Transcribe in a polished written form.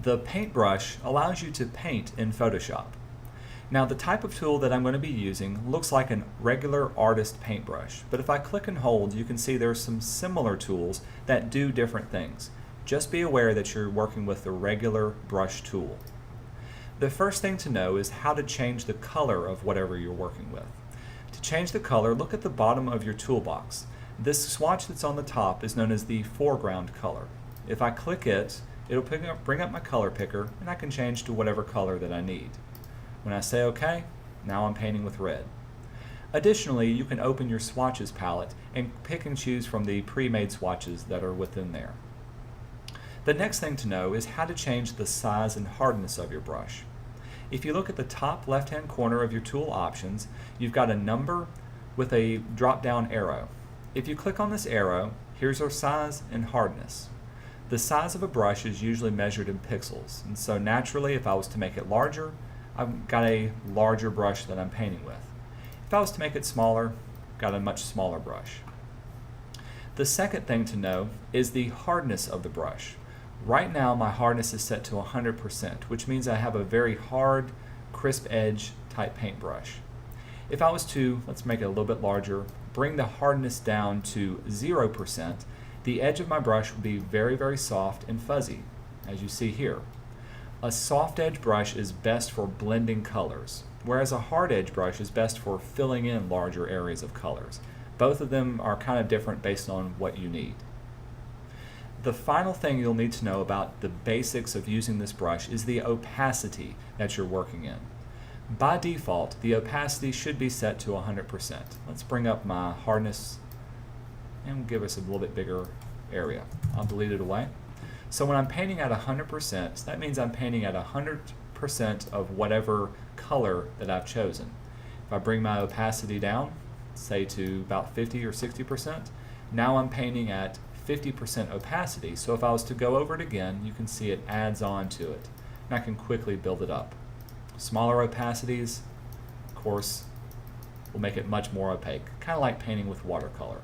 The paintbrush allows you to paint in Photoshop. Now the type of tool that I'm going to be using looks like a regular artist paintbrush, but if I click and hold you can see there's some similar tools that do different things. Just be aware that you're working with the regular brush tool. The first thing to know is how to change the color of whatever you're working with. To change the color, look at the bottom of your toolbox. This swatch that's on the top is known as the foreground color. If I click it, it'll bring up my color picker and I can change to whatever color that I need. When I say OK, now I'm painting with red. Additionally, you can open your swatches palette and pick and choose from the pre-made swatches that are within there. The next thing to know is how to change the size and hardness of your brush. If you look at the top left-hand corner of your tool options, you've got a number with a drop-down arrow. If you click on this arrow, here's our size and hardness. The size of a brush is usually measured in pixels, and so naturally if I was to make it larger, I've got a larger brush that I'm painting with. If I was to make it smaller, I've got a much smaller brush. The second thing to know is the hardness of the brush. Right now my hardness is set to 100%, which means I have a very hard, crisp edge type paintbrush. If I was to, let's make it a little bit larger, bring the hardness down to 0%, the edge of my brush would be very, very soft and fuzzy, as you see here. A soft edge brush is best for blending colors, whereas a hard edge brush is best for filling in larger areas of colors. Both of them are kind of different based on what you need. The final thing you'll need to know about the basics of using this brush is the opacity that you're working in. By default, the opacity should be set to 100%. Let's bring up my hardness and give us a little bit bigger area. I'll delete it away. So when I'm painting at 100%, that means I'm painting at 100% of whatever color that I've chosen. If I bring my opacity down, say to about 50 or 60%, now I'm painting at 50% opacity. So if I was to go over it again, you can see it adds on to it. And I can quickly build it up. Smaller opacities, of course, will make it much more opaque, kind of like painting with watercolor.